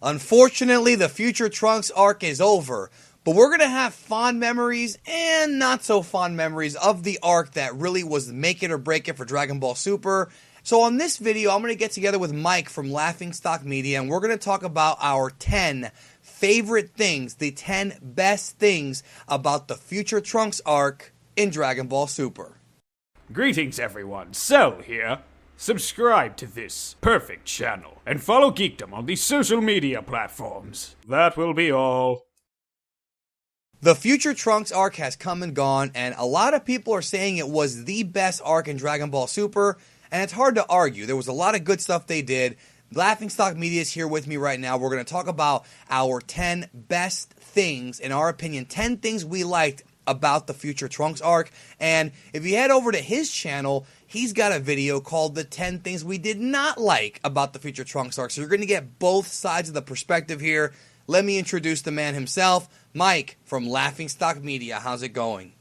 Unfortunately, the Future Trunks arc is over, but we're going to have fond memories and not so fond memories of the arc that really was make it or break it for Dragon Ball Super. So on this video, I'm going to get together with Mike from Laughingstock Media, and we're going to talk about our 10 favorite things, the 10 best things about the Future Trunks arc in Dragon Ball Super. Greetings everyone, Cell here. Subscribe to this perfect channel and follow Geekdom on the social media platforms. That will be all. The Future Trunks arc has come and gone, and a lot of people are saying it was the best arc in Dragon Ball Super, and it's hard to argue. There was a lot of good stuff they did. Laughingstock Media is here with me right now. We're going to talk about our 10 best things, in our opinion, 10 things we liked about the Future Trunks arc. And if you head over to his channel, he's got a video called The 10 Things We Did Not Like About the Future Trunks arc. So you're going to get both sides of the perspective here. Let me introduce the man himself, Mike from Laughingstock Media. How's it going?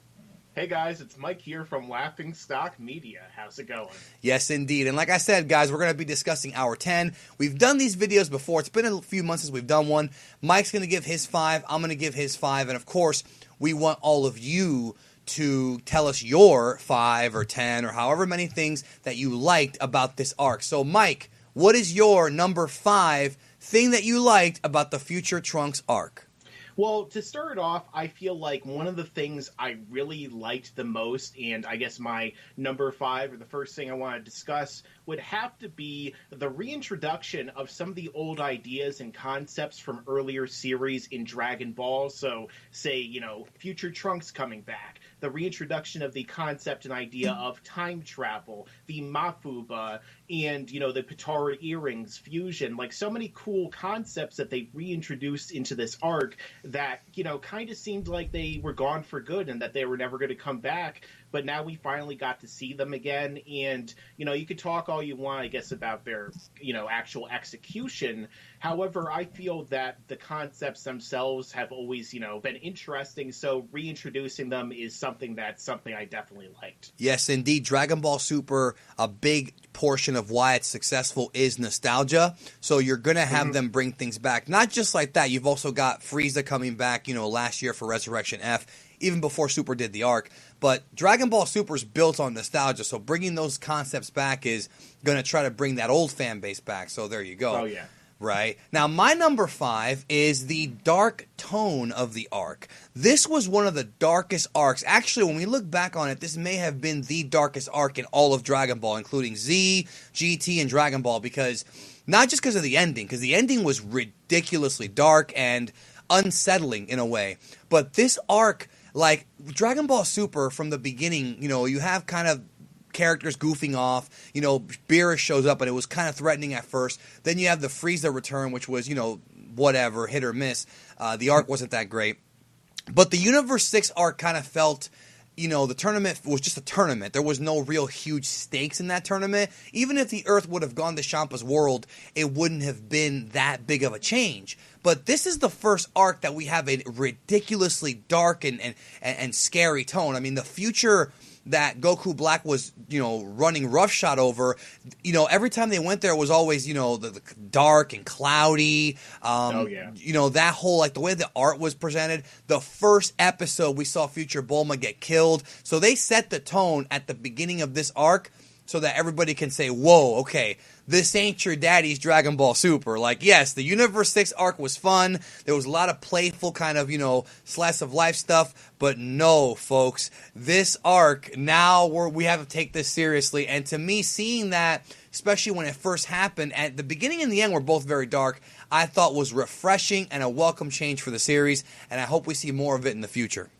Hey guys, it's Mike here from Laughingstock Media. How's it going? Yes, indeed. And like I said, guys, we're going to be discussing our 10. We've done these videos before. It's been a few months since we've done one. Mike's going to give his 5. I'm going to give his 5. And of course, we want all of you to tell us your 5 or 10 or however many things that you liked about this arc. So, Mike, what is your number 5 thing that you liked about the Future Trunks arc? Well, to start off, I feel like one of the things I really liked the most, and I guess my number 5, or the first thing I want to discuss, would have to be the reintroduction of some of the old ideas and concepts from earlier series in Dragon Ball. So, say, Future Trunks coming back, the reintroduction of the concept and idea of time travel, the Mafuba, and, the Potara earrings fusion, like so many cool concepts that they reintroduced into this arc that, kind of seemed like they were gone for good and that they were never going to come back. But now we finally got to see them again. And, you could talk all you want, I guess, about their, actual execution. However, I feel that the concepts themselves have always, been interesting. So reintroducing them is something I definitely liked. Yes, indeed. Dragon Ball Super, a big portion of why it's successful is nostalgia. So you're going to have them bring things back. Not just like that. You've also got Frieza coming back, last year for Resurrection F, even before Super did the arc. But Dragon Ball Super is built on nostalgia, so bringing those concepts back is going to try to bring that old fan base back. So there you go. Oh, yeah. Right. Now, my number 5 is the dark tone of the arc. This was one of the darkest arcs. Actually, when we look back on it, this may have been the darkest arc in all of Dragon Ball, including Z, GT, and Dragon Ball, because not just because of the ending, because the ending was ridiculously dark and unsettling in a way, but this arc, like Dragon Ball Super from the beginning, you have kind of characters goofing off, Beerus shows up and it was kind of threatening at first. Then you have the Frieza return, which was, whatever, hit or miss. The arc wasn't that great. But the Universe 6 arc kind of felt, the tournament was just a tournament. There was no real huge stakes in that tournament. Even if the Earth would have gone to Champa's world, it wouldn't have been that big of a change. But this is the first arc that we have a ridiculously dark and scary tone. I mean, the future that Goku Black was, running roughshod over, every time they went there, it was always, the dark and cloudy. Oh, yeah. That whole, the way the art was presented. The first episode, we saw Future Bulma get killed. So they set the tone at the beginning of this arc so that everybody can say, whoa, okay, this ain't your daddy's Dragon Ball Super. Yes, the Universe 6 arc was fun. There was a lot of playful kind of, slice of life stuff. But no, folks, this arc, now we have to take this seriously. And to me, seeing that, especially when it first happened, at the beginning and the end were both very dark, I thought was refreshing and a welcome change for the series. And I hope we see more of it in the future.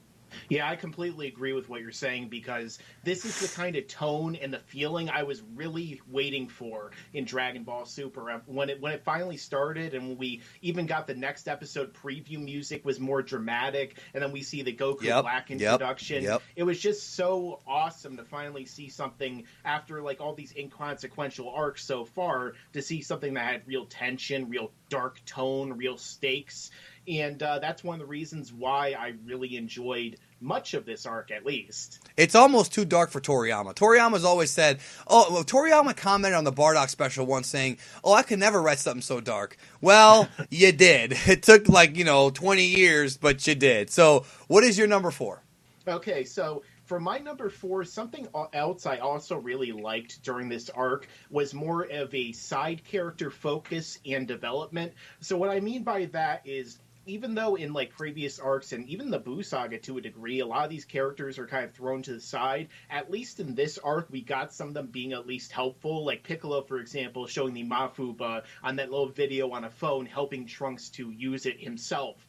Yeah, I completely agree with what you're saying, because this is the kind of tone and the feeling I was really waiting for in Dragon Ball Super. When it finally started, and when we even got the next episode preview music was more dramatic, and then we see the Goku Black introduction. It was just so awesome to finally see something after all these inconsequential arcs so far, to see something that had real tension, real dark tone, real stakes. And that's one of the reasons why I really enjoyed much of this arc, at least. It's almost too dark for Toriyama. Toriyama's always said, Toriyama commented on the Bardock special once saying, I could never write something so dark. Well, you did. It took 20 years, but you did. So what is your number 4? Okay, so for my number 4, something else I also really liked during this arc was more of a side character focus and development. So what I mean by that is, even though in previous arcs and even the Buu saga to a degree, a lot of these characters are kind of thrown to the side, at least in this arc we got some of them being at least helpful, like Piccolo, for example, showing the Mafuba on that little video on a phone, helping Trunks to use it himself.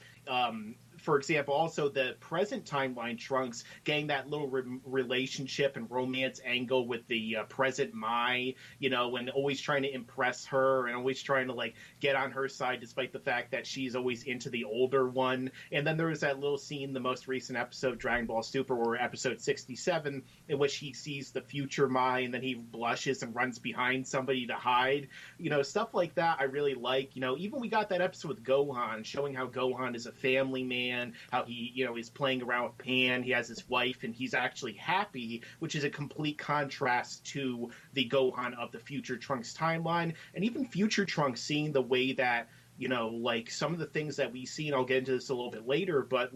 For example, also the present timeline Trunks getting that little relationship and romance angle with the present Mai, and always trying to impress her and always trying to get on her side despite the fact that she's always into the older one. And then there was that little scene, the most recent episode of Dragon Ball Super, or episode 67, in which he sees the future Mai and then he blushes and runs behind somebody to hide. Stuff like that I really like. Even we got that episode with Gohan, showing how Gohan is a family man, how he, is playing around with Pan, he has his wife, and he's actually happy, which is a complete contrast to the Gohan of the future Trunks timeline. And even future Trunks, seeing the way that, some of the things that we see, and I'll get into this a little bit later, but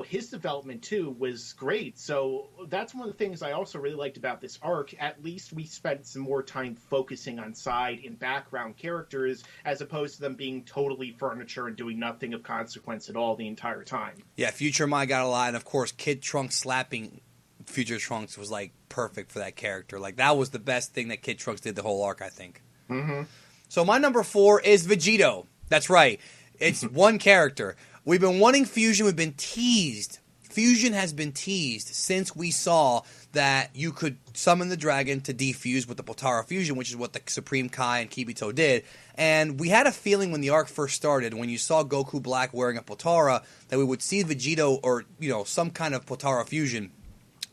his development too was great. So that's one of the things I also really liked about this arc. At least we spent some more time focusing on side and background characters, as opposed to them being totally furniture and doing nothing of consequence at all the entire time. Yeah, Future Mai got a lot, and of course Kid Trunks slapping Future Trunks was perfect for that character. That was the best thing that Kid Trunks did the whole arc, I think. Mm-hmm. So my number 4 is Vegito. That's right. It's one character. We've been wanting fusion. We've been teased. Fusion has been teased since we saw that you could summon the dragon to defuse with the Potara fusion, which is what the Supreme Kai and Kibito did. And we had a feeling when the arc first started, when you saw Goku Black wearing a Potara, that we would see Vegito or some kind of Potara fusion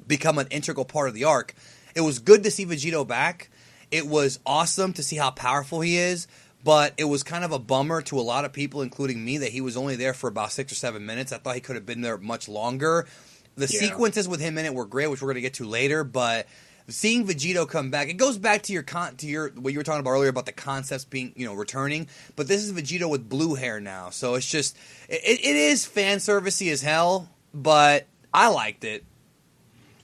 become an integral part of the arc. It was good to see Vegito back. It was awesome to see how powerful he is. But it was kind of a bummer to a lot of people, including me, that he was only there for about 6 or 7 minutes. I thought he could have been there much longer. The sequences with him in it were great, which we're going to get to later. But seeing Vegito come back, it goes back to your what you were talking about earlier about the concepts being returning. But this is Vegito with blue hair now, so it's just it is fan servicey as hell. But I liked it.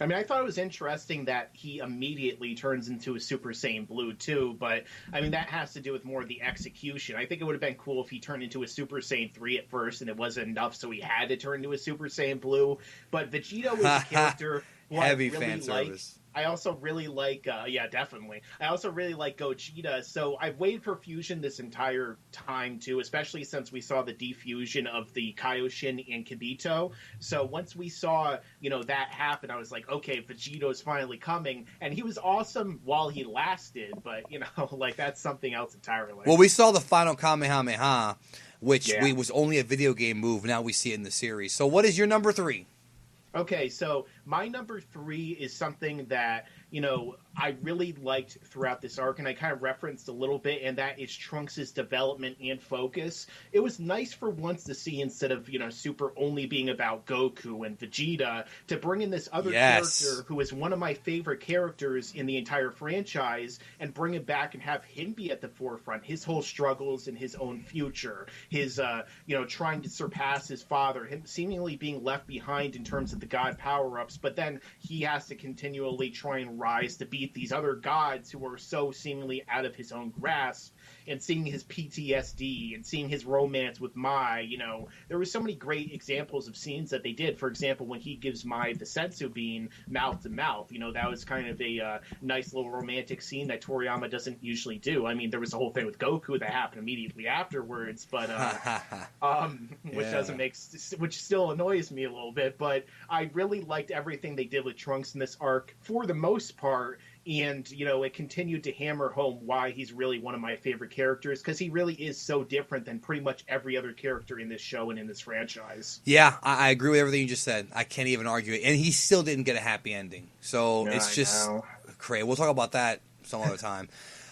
I mean, I thought it was interesting that he immediately turns into a Super Saiyan Blue, too, but, that has to do with more of the execution. I think it would have been cool if he turned into a Super Saiyan 3 at first, and it wasn't enough, so he had to turn into a Super Saiyan Blue. But Vegito was a character who heavy I really fan service. I also really like, definitely. I also really like Gogeta, so I've waited for fusion this entire time, too, especially since we saw the defusion of the Kaioshin and Kibito. So once we saw, that happen, I was like, okay, Vegeto's finally coming, and he was awesome while he lasted, but, that's something else entirely. Well, we saw the final Kamehameha, which was only a video game move. Now we see it in the series. So what is your number 3? Okay, so my number 3 is something that, I really liked throughout this arc, and I kind of referenced a little bit, and that is Trunks' development and focus. It was nice for once to see, instead of, Super only being about Goku and Vegeta, to bring in this other character who is one of my favorite characters in the entire franchise, and bring him back and have him be at the forefront, his whole struggles and his own future, his, trying to surpass his father, him seemingly being left behind in terms of the God power-ups, but then he has to continually try and rise to beat these other gods who are so seemingly out of his own grasp, and seeing his PTSD and seeing his romance with Mai. There were so many great examples of scenes that they did. For example, when he gives Mai the sensu bean mouth to mouth, that was kind of a nice little romantic scene that Toriyama doesn't usually do. There was a whole thing with Goku that happened immediately afterwards, but which still annoys me a little bit. But I really liked everything they did with Trunks in this arc for the most part. And, it continued to hammer home why he's really one of my favorite characters, because he really is so different than pretty much every other character in this show and in this franchise. Yeah, I agree with everything you just said. I can't even argue it. And he still didn't get a happy ending. So it's just crazy. We'll talk about that some other time.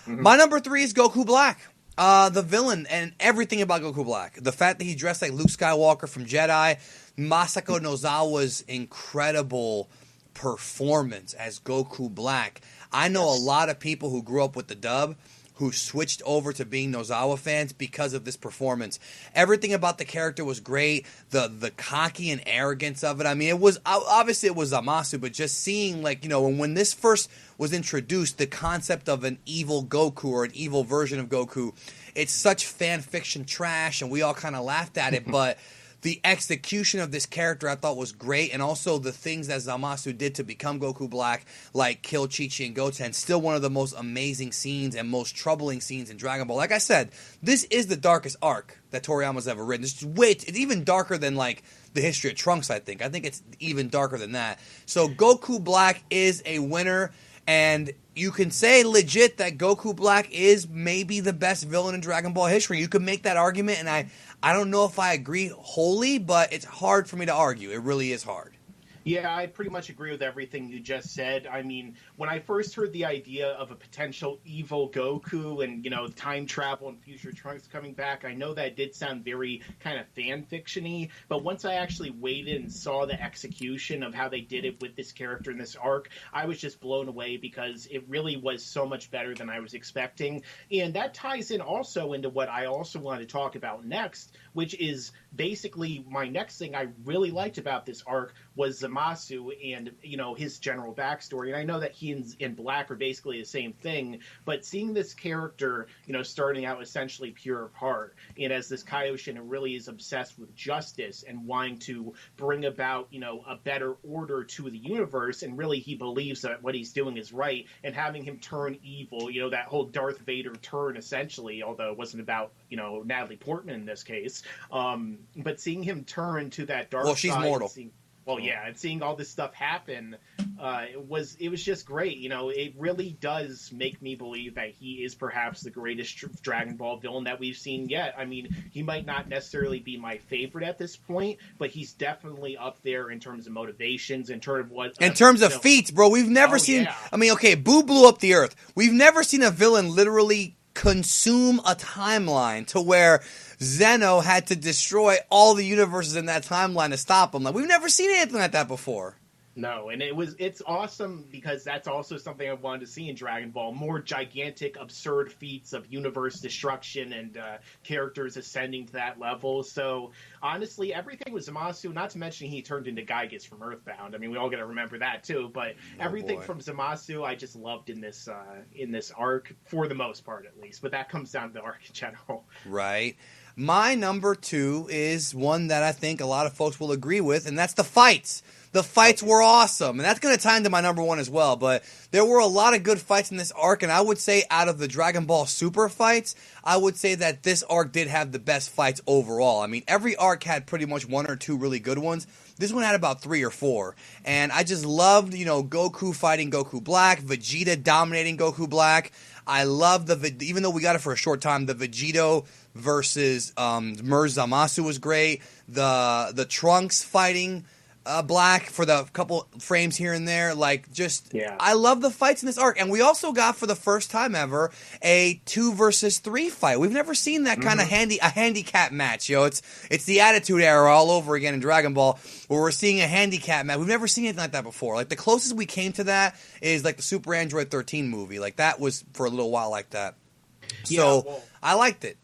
Mm-hmm. My number 3 is Goku Black. The villain and everything about Goku Black. The fact that he dressed like Luke Skywalker from Jedi, Masako Nozawa's incredible performance as Goku Black. I know a lot of people who grew up with the dub who switched over to being Nozawa fans because of this performance. Everything about the character was great. The cocky and arrogance of it. I mean, it was obviously it was Imasu, but just seeing when this first was introduced, the concept of an evil Goku or an evil version of Goku, it's such fan fiction trash, and we all kind of laughed at it, but the execution of this character I thought was great, and also the things that Zamasu did to become Goku Black, like kill Chi-Chi and Goten, still one of the most amazing scenes and most troubling scenes in Dragon Ball. Like I said, this is the darkest arc that Toriyama's ever written. It's even darker than like the history of Trunks, I think. I think it's even darker than that. So Goku Black is a winner, and you can say legit that Goku Black is maybe the best villain in Dragon Ball history. You could make that argument, and I don't know if I agree wholly, but it's hard for me to argue. It really is hard. Yeah, I pretty much agree with everything you just said. I mean, when I first heard the idea of a potential evil Goku and, time travel and future Trunks coming back, I know that did sound very kind of fan fiction-y, but once I actually waited and saw the execution of how they did it with this character in this arc, I was just blown away because it really was so much better than I was expecting. And that ties in also into what I also want to talk about next, which is basically my next thing I really liked about this arc was Zamasu and, his general backstory. And I know that he and Black are basically the same thing, but seeing this character, starting out essentially pure of heart, and as this Kaioshin who really is obsessed with justice and wanting to bring about, a better order to the universe, and really he believes that what he's doing is right, and having him turn evil, that whole Darth Vader turn essentially, although it wasn't about, Natalie Portman in this case, but seeing him turn to that dark side. Well, she's mortal. And seeing all this stuff happen, it was just great. It really does make me believe that he is perhaps the greatest Dragon Ball villain that we've seen yet. I mean, he might not necessarily be my favorite at this point, but he's definitely up there in terms of motivations, in terms of feats, bro. We've never seen. Yeah. I mean, okay, Boo blew up the Earth. We've never seen a villain literally consume a timeline to where Zeno had to destroy all the universes in that timeline to stop him. Like, we've never seen anything like that before. No, and it's awesome because that's also something I wanted to see in Dragon Ball. More gigantic, absurd feats of universe destruction and characters ascending to that level. So, honestly, everything with Zamasu, not to mention he turned into Gygas from Earthbound. I mean, we all got to remember that, too. But everything from Zamasu I just loved in this arc, for the most part, at least. But that comes down to the arc in general. Right. My number 2 is one that I think a lot of folks will agree with, and that's the fights. The fights were awesome, and that's going to tie into my number 1 as well, but there were a lot of good fights in this arc, and I would say out of the Dragon Ball Super fights, I would say that this arc did have the best fights overall. I mean, every arc had pretty much 1 or 2 really good ones. This one had about 3 or 4, and I just loved, Goku fighting Goku Black, Vegeta dominating Goku Black. I love even though we got it for a short time, the Vegito versus Mers Zamasu was great. The Trunks fighting Black for the couple frames here and there, I love the fights in this arc, and we also got for the first time ever a 2 versus 3 fight. We've never seen that kind of handicap match, It's the Attitude Era all over again in Dragon Ball, where we're seeing a handicap match. We've never seen anything like that before. Like the closest we came to that is like the Super Android 13 movie. Like that was for a little while like that. I liked it.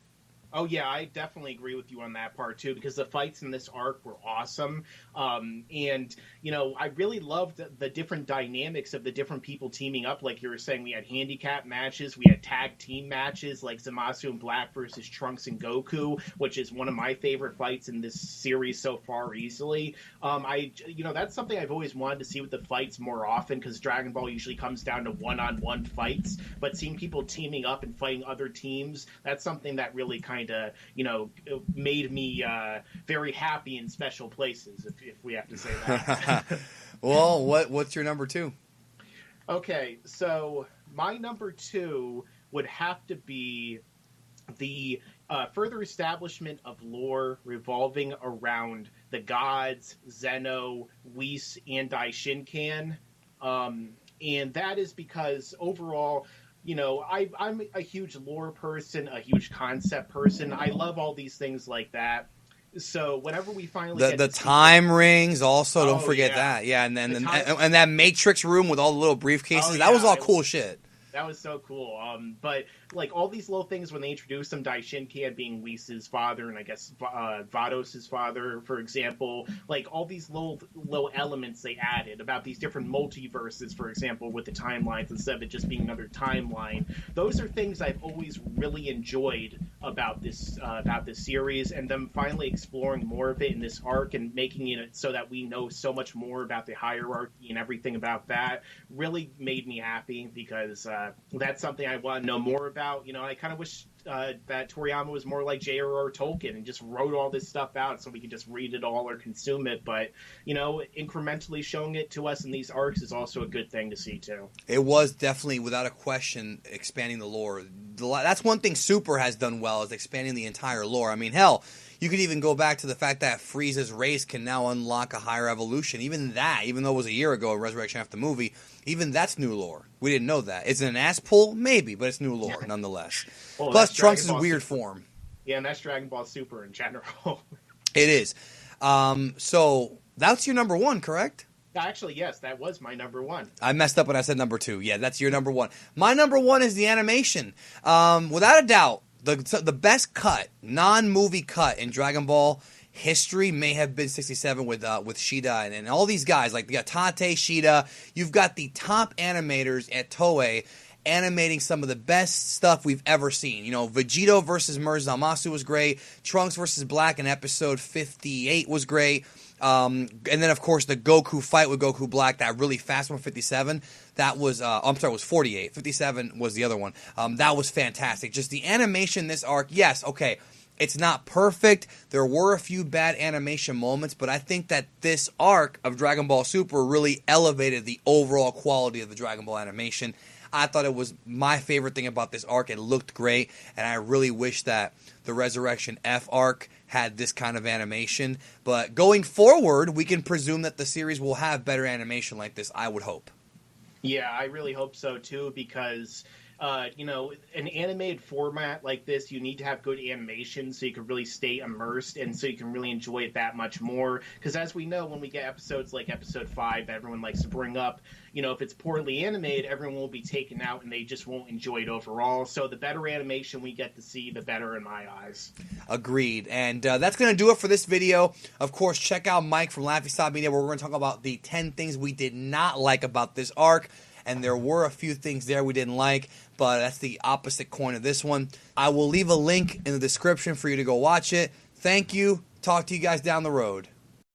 Oh, yeah, I definitely agree with you on that part, too, because the fights in this arc were awesome. And, I really loved the different dynamics of the different people teaming up. Like you were saying, we had handicap matches. We had tag team matches like Zamasu and Black versus Trunks and Goku, which is one of my favorite fights in this series so far easily. That's something I've always wanted to see with the fights more often, because Dragon Ball usually comes down to one-on-one fights. But seeing people teaming up and fighting other teams, that's something that really kind of, made me very happy in special places, if we have to say that. Well, what's your number 2? Okay, so my number 2 would have to be the further establishment of lore revolving around the gods, Zeno, Whis, and Daishinkan. And that is because overall, I'm a huge lore person, a huge concept person. I love all these things like that. So whenever we finally get the to see time rings also, don't Oh, forget yeah. that. Yeah, and then The and, time- and that Matrix room with all the little briefcases, Oh, that was yeah, all cool shit. that was so cool. But like all these little things when they introduced him, Daishinkan being Lisa's father, and I guess Vados' father, for example, like all these little elements they added about these different multiverses, for example, with the timelines instead of it just being another timeline. Those are things I've always really enjoyed about this series, and them finally exploring more of it in this arc and making it so that we know so much more about the hierarchy and everything about that really made me happy because that's something I want to know more about. I kind of wish that Toriyama was more like J.R.R. Tolkien and just wrote all this stuff out so we could just read it all or consume it. But, incrementally showing it to us in these arcs is also a good thing to see, too. It was definitely, without a question, expanding the lore. That's one thing Super has done well, is expanding the entire lore. I mean, hell, you could even go back to the fact that Frieza's race can now unlock a higher evolution. Even that, even though it was a year ago, Resurrection After the movie, even that's new lore. We didn't know that. Is it an ass pull? Maybe, but it's new lore nonetheless. Well, Plus, that's Trunks' Dragon Ball weird Super. form. Yeah, and that's Dragon Ball Super in general. It is. So, that's your number one, correct? Actually, yes, that was my number one. I messed up when I said number two. Yeah, that's your number one. My number one is the animation. Without a doubt, the best cut, non-movie cut in Dragon Ball history may have been 67 with Shida and all these guys. Like, you got Tate, Shida. You've got the top animators at Toei animating some of the best stuff we've ever seen. Vegito versus Imasu was great. Trunks versus Black in episode 58 was great. And then, of course, the Goku fight with Goku Black, that really fast one, 57, that was, it was 48. 57 was the other one. That was fantastic. Just the animation this arc, yes, okay, it's not perfect. There were a few bad animation moments, but I think that this arc of Dragon Ball Super really elevated the overall quality of the Dragon Ball animation. I thought it was my favorite thing about this arc. It looked great, and I really wish that the Resurrection F arc had this kind of animation. But going forward, we can presume that the series will have better animation like this, I would hope. Yeah, I really hope so, too, because an animated format like this, you need to have good animation so you can really stay immersed and so you can really enjoy it that much more. Because as we know, when we get episodes like episode 5 that everyone likes to bring up, if it's poorly animated, everyone will be taken out and they just won't enjoy it overall. So the better animation we get to see, the better in my eyes. Agreed. And that's going to do it for this video. Of course, check out Mike from Laffy Stop Media, where we're going to talk about the 10 things we did not like about this arc. And there were a few things there we didn't like, but that's the opposite coin of this one. I will leave a link in the description for you to go watch it. Thank you. Talk to you guys down the road.